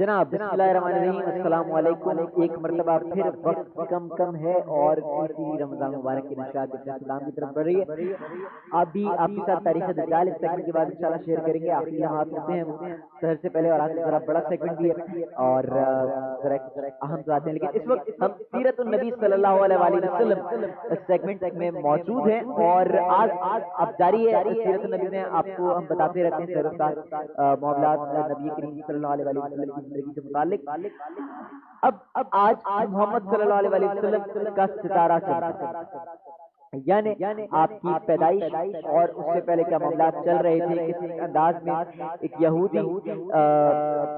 جناب بسم اللہ الرحمن الرحیم، السلام علیکم۔ ایک مرتبہ پھر وقت کم ہے اور تیسری رمضان مبارک کی نشریات اسلام کی طرف بڑھ رہی ہے۔ آپ بھی آپ کے ساتھ تاریخ دجال اس سیگمنٹ کے بعد انشاءاللہ شیئر کریں گے۔ آخری لمحات ہوتے ہیں سحر سے پہلے اور آج ذرا بڑا سیگمنٹ بھی ہے اور ذرا اہم باتیں، لیکن اس وقت ہم سیرت النبی صلی اللہ علیہ وآلہ وسلم اس سیگمنٹ میں موجود ہیں اور آج اب جاری ہے سیرت النبی میں آپ کو ہم بتاتے رہتے ہیں سیر معاملات نبی کریم صلی اللہ علیہ وآلہ وسلم زندگی سے متعلق۔ اب آج محمد صلی اللہ علیہ وسلم کا ستارہ چمکا، یعنی آپ کی پیدائش اور اس سے پہلے کیا معاملات چل رہے تھے، کس انداز میں ایک یہودی کا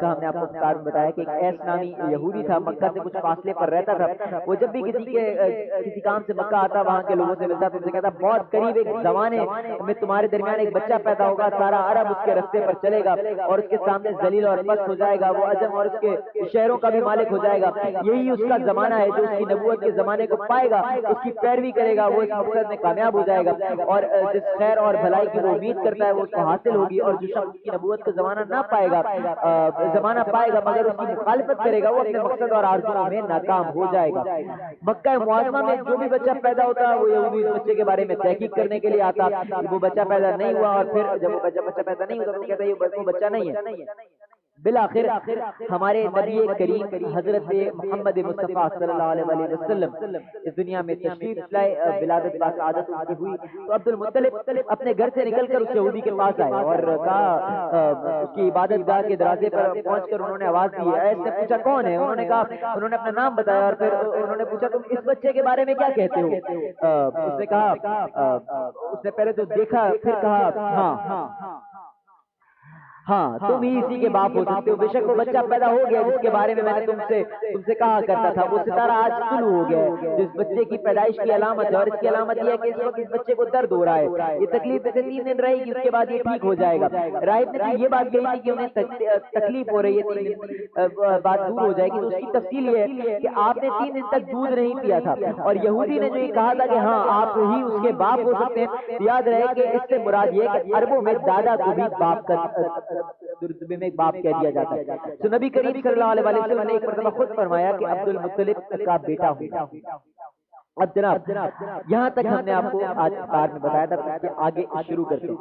ہم نے آپ کو بتایا کہ ایک ایس نامی یہودی تھا، مکہ سے کچھ فاصلے پر رہتا تھا۔ وہ جب بھی کسی کام سے مکہ آتا، وہاں کے لوگوں سے ملتا تو ان سے کہتا بہت قریب ایک زمانے میں تمہارے درمیان ایک بچہ پیدا ہوگا، سارا عرب اس کے رستے پر چلے گا اور اس کے سامنے ذلیل اور پست ہو جائے گا، وہ عجم اور اس کے شہروں کا بھی مالک ہو جائے گا۔ یہی اس کا زمانہ ہے جو اس کی نبوت کے زمانے کو پائے گا، اس کی پیروی کرے گا، وہ مقصد میں کامیاب ہو جائے گا اور جس خیر اور بھلائی کی وہ امید کرتا ہے وہ اس کو حاصل ہوگی، اور جو شخص کی نبوت کا زمانہ نہ پائے گا، زمانہ پائے گا مگر اس کی مخالفت کرے گا، وہ اپنے مقصد اور آرزوؤں میں ناکام ہو جائے گا۔ مکہ معظمہ میں جو بھی بچہ پیدا ہوتا وہ یہودی اس بچے کے بارے میں تحقیق کرنے کے لیے آتا، وہ بچہ پیدا نہیں ہوا اور پھر جب وہ بچہ پیدا نہیں ہوتا تو وہ کہتا ہے یہ بچہ نہیں ہے۔ بالآخر ہمارے نبی کریم حضرت محمد مصطفیٰ صلی اللہ علیہ وآلہ وسلم اس دنیا میں تشریف لائے، ولادت باسعادت ان کی ہوئی تو عبد المطلب اپنے گھر سے نکل کر اس یہودی کے پاس آئے اور کہا، اس کی عبادت گاہ کے دروازے پر پہنچ کر انہوں نے آواز دی۔ ایس نے پوچھا کون ہے؟ انہوں نے کہا، انہوں نے اپنا نام بتایا اور پھر انہوں نے پوچھا تم اس بچے کے بارے میں کیا کہتے ہو؟ اس نے کہا، اس نے پہلے تو دیکھا پھر کہا ہاں تم ہی اسی کے باپ ہو سکتے ہو، بے شک وہ بچہ پیدا ہو گیا جس کے بارے میں نے تم سے کہا کرتا تھا، وہ ستارہ آج طلوع ہو گیا ہے، جس بچے کی پیدائش کی علامت ہے اور اس کی علامت یہ ہے کہ اس وقت اس بچے کو درد ہو رہا ہے، یہ تکلیف سے 3 دن رہے گی، اس کے بعد یہ ٹھیک ہو جائے گا۔ راہب نے یہ بات کہی تھی کہ انہیں تکلیف ہو رہی ہے، 3 دن بات دور ہو جائے گی، تو اس کی تفصیل یہ ہے کہ آپ نے 3 دن تک دودھ نہیں پیا تھا اور یہودی نے جو یہ کہا تھا کہ ہاں آپ ہی اس کے باپ ہو سکتے ہیں، یاد رہے کہ اس سے مراد یہ ہے کہ عربوں میں دادا کو بھی باپ کا رتبے میں ایک باپ کہہ دیا جاتا ہے۔ تو نبی کریم صلی اللہ علیہ وسلم نے ایک مرتبہ خود فرمایا کہ عبد المطلب کا بیٹا ہوں۔ اب جناب یہاں تک ہم نے آپ کو آج کار میں بتایا تھا کہ آگے شروع کرتے ہیں۔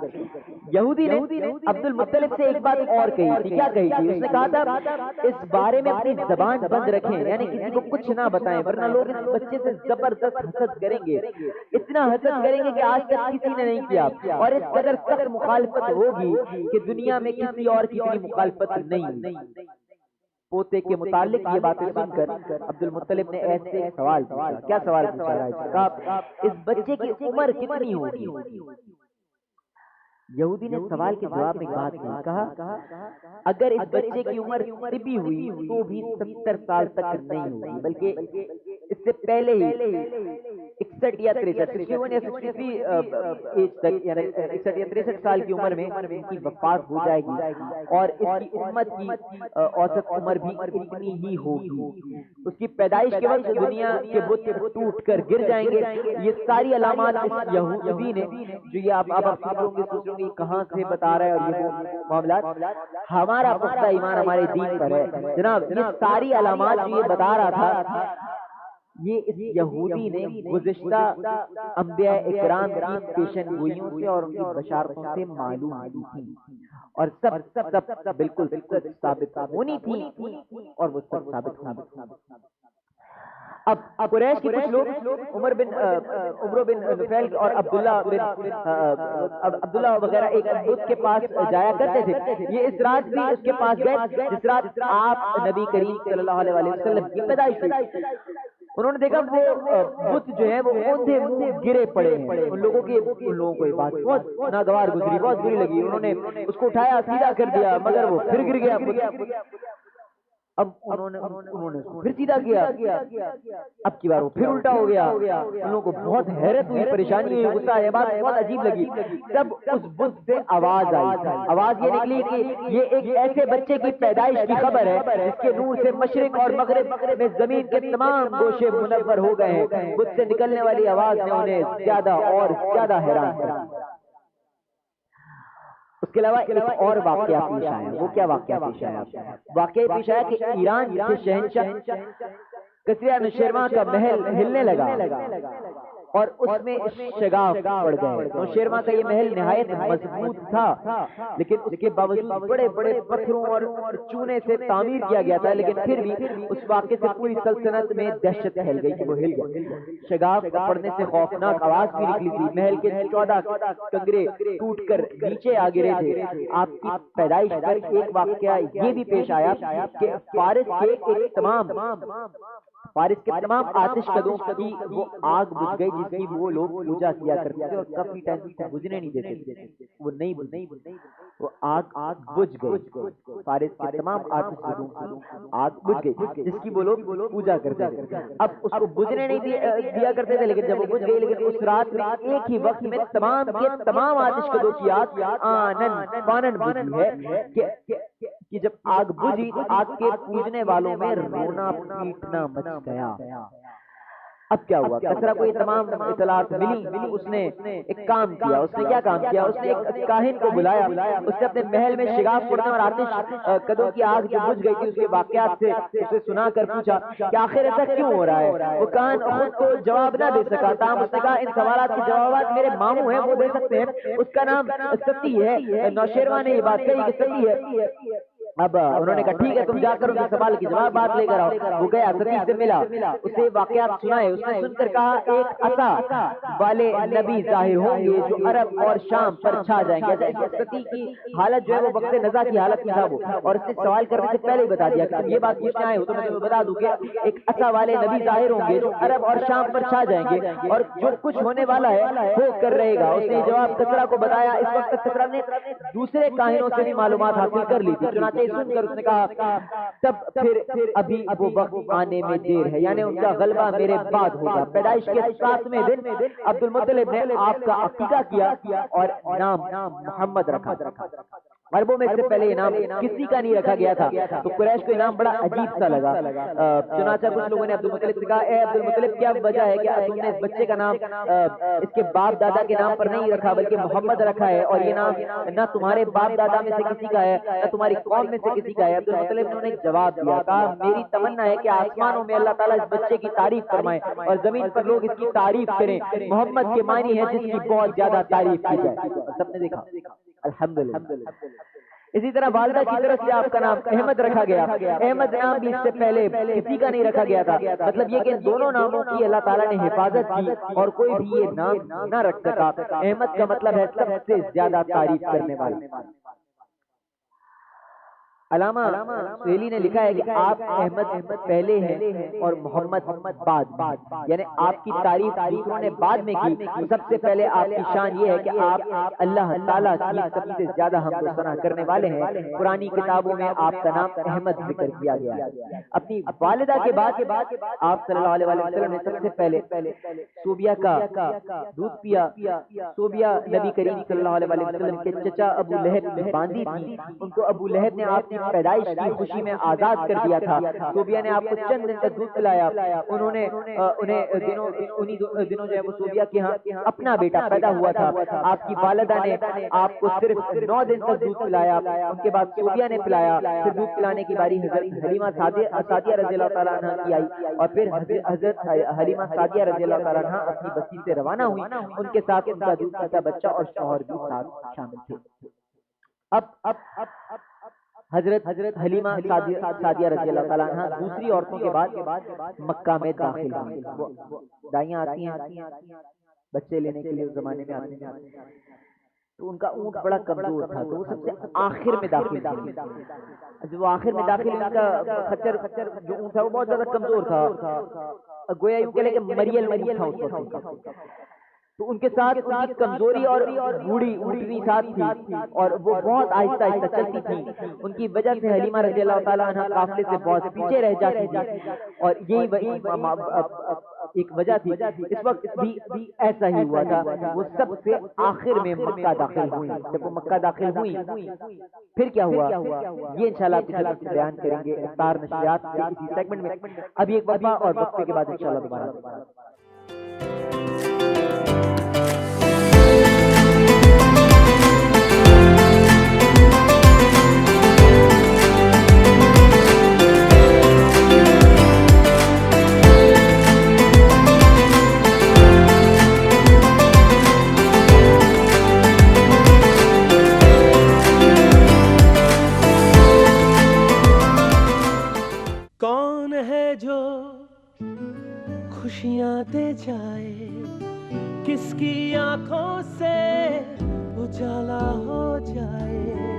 یہودی نے عبد المطلب سے ایک بات اور کہی تھی، کیا کہی تھی؟ اس نے کہا تھا اس بارے میں اپنی زبان بند رکھیں، یعنی کسی کو کچھ نہ بتائیں ورنہ لوگ اس بچے سے زبردست حسد کریں گے، اتنا حسد کریں گے کہ آج تک کسی نے نہیں کیا، اور اس قدر سخت مخالفت ہوگی کہ دنیا میں کسی اور کی اتنی مخالفت نہیں۔ پوتے کے متعلق یہ باتیں سن کر عبد المطلب نے ایسے سوال پوچھا۔ کیا سوال پوچھا رہا ہے؟ کہا اس بچے کی عمر کتنی ہوگی؟ یہودی نے سوال کے جواب میں بات کی، کہا اگر اس بچے کی عمر طبی ہوئی تو بھی 70 سال تک نہیں ہوگی، بلکہ اس سے پہلے ہی 61 یا 63 سال کی عمر میں ان کی وفات ہو جائے گی اور اس کی امت کی اوسط عمر بھی اتنی ہی ہوگی۔ اس کی پیدائش کے وقت دنیا کے بت ٹوٹ کر گر جائیں گے۔ یہ ساری علامات اس یہودی نے جو یہ آپ سوچیں گے کہاں سے بتا رہا ہے اور یہ معاملات، ہمارا پختہ ایمان ہمارے دین پر ہے جناب، یہ ساری علامات جو یہ بتا رہا تھا یہ اس یہودی نے گزشتہ انبیاء اکرام کی پیشن گوئیوں سے اور ان کی بشارتوں سے معلوم کی تھی اور سب بالکل ثابت ہونی تھی اور وہ سب ثابت ہونی۔ اب قریش کے کچھ لوگ عمر بن نفیل اور عبداللہ وغیرہ ایک بت کے پاس جایا کرتے تھے، یہ اس رات بھی اس کے پاس گئے جس رات آپ نبی کریم صلی اللہ علیہ وسلم کی پیدائش ہوئی۔ انہوں نے دیکھا وہ بت جو ہے وہ اوندھے منہ گرے پڑے ہیں، ان لوگوں کو یہ بات بہت ناگوار گزری، بہت بری لگی، انہوں نے اس کو اٹھایا سیدھا کر دیا مگر وہ پھر گر گیا۔ اب انہوں نے پھر سیدھا کیا، اب کی بار وہ پھر الٹا ہو گیا، ان لوگوں کو بہت حیرت ہوئی، پریشانی ہوئی، غصہ آیا، بات بہت عجیب لگی۔ تب اس بت سے آواز آئی، آواز یہ نکلی کہ یہ ایک ایسے بچے کی پیدائش کی خبر ہے جس کے نور سے مشرق اور مغرب میں زمین کے تمام گوشے منور ہو گئے ہیں۔ بت سے نکلنے والی آواز نے انہیں زیادہ اور زیادہ حیران کیا۔ اس کے علاوہ ایک اور واقعہ پیش آیا. وہ کیا واقعہ پیش آیا؟ واقعہ پیش آیا کہ ایران کے شہنشاہ کسری نوشیروان کا محل ہلنے لگا اور اس میں شگاف پڑ گئے. نوشیروان کا یہ محل نہایت مضبوط تھا، لیکن اس کے باوجود بڑے بڑے پتھروں اور چونے سے تعمیر کیا گیا تھا، لیکن پھر بھی اس واقعے سے پوری سلطنت میں دہشت پھیل گئی کہ وہ ہل گیا. شگاف پڑنے سے خوفناک آواز بھی نکلی تھی. محل کے 14 کنگرے ٹوٹ کر نیچے آ گرے تھے. آپ کی پیدائش پر ایک واقعہ یہ بھی پیش آیا کہ فارس کے تمام آتش کدوں کی وہ آگ بجھ گئی جس کی وہ لوگ پوجا کیا کرتے تھے اور کافی ٹائم تک بجھنے نہیں دیتے تھے. وہ نہیں وہ آگ بجھ گئی. فارس کے تمام آتش کدوں کی آگ بجھ گئی جس کی وہ لوگ پوجا کرتے تھے. اب اس کو بجھنے نہیں دیا کرتے تھے، لیکن جب وہ بجھ گئی، لیکن اس رات میں ایک ہی وقت میں تمام کے تمام آتش کدوں کی آگ آنن فانن بجھی ہے کہ جب آگ بجھی تو آگ کے پوجنے والوں میں رونا پیٹنا مچ گیا. اب کیا ہوا؟ کسرا کو یہ تمام اطلاعات ملی. اس نے ایک کام کیا. اس نے کیا کام کیا؟ اس نے ایک کاہن کو بلایا. اس نے اپنے محل میں شگاف پڑنے اور آتش کدوں کی آگ جو بجھ گئی تھی اس کے واقعات سے اسے سنا کر پوچھا کہ آخر ایسا کیوں ہو رہا ہے. وہ کاہن خود تو جواب نہ دے سکا. تاہم اس نے کہا ان سوالات کے جوابات میرے ماموں ہیں، وہ دے سکتے ہیں. اس کا نام ستی ہے. نوشیروان نے یہ بات کہی کہ ستی ہے. اب انہوں نے کہا ٹھیک ہے، تم جا کر ان کے سوال کی جواب بات لے کر آؤ. وہ گیا، ستی سے ملا، اسے واقعات سنائے. اس نے سن کر کہا ایک عصا والے نبی ظاہر ہوں گے جو عرب اور شام پر چھا جائیں گے. ستی کی حالت جو ہے وہ وقت نزا کی حالت میں تھا وہ، اور اس نے سوال کرنے سے پہلے ہی بتا دیا کہ یہ بات پوچھنے آئے ہو تو میں تمہیں بتا دوں کہ ایک عصا والے نبی ظاہر ہوں گے جو عرب اور شام پر چھا جائیں گے اور جو کچھ ہونے والا ہے ہو کر رہے گا. اس نے جواب کسرا کو بتایا. اس وقت تک کسرا نے دوسرے کاہنوں سے بھی معلومات حاصل کر لی تھی. چنانچہ سن کر اس نے کہا تب پھر ابھی وہ وقت آنے میں دیر ہے، یعنی ان کا غلبہ میرے بعد ہوگا. پیدائش کے 7ویں دن عبد المطلب نے آپ کا عقیقہ کیا اور نام محمد رکھا. عربوں میں اس سے پہلے یہ نام کسی کا نہیں رکھا گیا تھا، تو قریش کو یہ نام بڑا عجیب سا لگا. چنانچہ کچھ لوگوں نے عبد المطلب سے کہا اے عبد المطلب کیا وجہ ہے کہ تم نے اس بچے کا نام اس کے باپ دادا کے نام پر نہیں رکھا بلکہ محمد رکھا ہے، اور یہ نام نہ تمہارے باپ دادا میں سے کسی کا ہے نہ تمہاری قوم میں سے کسی کا ہے. عبد المطلب نے انہیں جواب دیا، کہا میری تمنا ہے کہ آسمانوں میں اللہ تعالیٰ اس بچے کی تعریف فرمائے اور زمین پر لوگ اس کی تعریف کریں. محمد کے معنی ہے جس کی بہت زیادہ تعریف کی جائے. سب نے دیکھا الحمدللہ. اسی طرح والدہ کی طرف سے آپ کا نام احمد رکھا گیا. احمد نام بھی اس سے پہلے کسی کا نہیں رکھا گیا تھا. مطلب یہ کہ ان دونوں ناموں کی اللہ تعالیٰ نے حفاظت کی اور کوئی بھی یہ نام نہ رکھ سکا. احمد کا مطلب ہے سب سے زیادہ تعریف کرنے والا. علامہ سہیلی نے لکھا ہے کہ آپ احمد پہلے ہیں اور محمد بعد، یعنی آپ کی تعریف دوسروں نے بعد میں کی. سب سے پہلے آپ کی شان یہ ہے کہ آپ اللہ تعالیٰ کی سب سے زیادہ حمد و ثنا کرنے والے ہیں. پرانی کتابوں میں آپ کا نام احمد ذکر کیا گیا ہے. اپنی والدہ کے بعد آپ صلی اللہ علیہ وسلم نے سب سے پہلے صوبیہ کا دودھ پیا. صوبیہ نبی کریم صلی اللہ علیہ وسلم کے چچا ابو لہب نے باندھی تھی. ان کو ابو لہب نے آپ کی پیدائش کی خوشی میں آزاد کر دیا تھا. صوبیہ نے آپ کو چند دن تک دودھ پلایا. انہیں دنوں جو ہے وہ صوبیہ کے ہاں اپنا بیٹا پیدا ہوا تھا. آپ کی والدہ نے آپ کو صرف 9 دن تک دودھ پلایا. ان کے بعد صوبیہ نے پلایا. پھر دودھ پلانے کی باری حضرت حلیمہ سعدیہ رضی اللہ تعالیٰ عنہ کی آئی اور پھر حضرت حلیمہ سعدیہ رضی اللہ تعالیٰ عنہ اپنی بستی سے روانہ ہوئی. ان کے ساتھ ان کا دودھ پیتا بچہ اور شوہر بھی ساتھ شامل تھے. اب حضرت حلیمہ سعدیہ رضی اللہ تعالیٰ عنہ دوسری عورتوں کے بعد مکہ میں داخل ہوئی. دائیاں آتی ہیں بچے لینے کے لیے اس زمانے میں آتی ہیں، تو ان کا اونٹ بڑا کمزور تھا تو وہ سب سے آخر میں داخل ہوئی. جب وہ آخر میں داخل ہوئی ان کا خچر جو اونٹ تھا وہ بہت زیادہ کمزور تھا. گویا یوں کہہ لیں کہ مریل تھا اس وقت. تو ان کے ساتھ ان کی کمزوری اور بوڑھی اونٹنی ساتھ تھی اور وہ بہت آہستہ آہستہ چلتی تھی. ان کی وجہ سے حلیمہ رضی اللہ تعالیٰ عنہ قافلے سے بہت پیچھے رہ جاتی تھی اور یہی ایک وجہ تھی. اس وقت بھی ایسا ہی ہوا تھا. وہ سب سے آخر میں مکہ داخل ہوئی. جب وہ مکہ داخل ہوئی پھر کیا ہوا یہ انشاءاللہ آپ کو بیان کریں گے افطار نشریات کے اسی سیگمنٹ میں. ابھی ایک وقفہ اور وقفے کے بعد انشاءاللہ دوبارہ. ہے جو خوشیاں دے جائے, کس کی آنکھوں سے اجالا ہو جائے.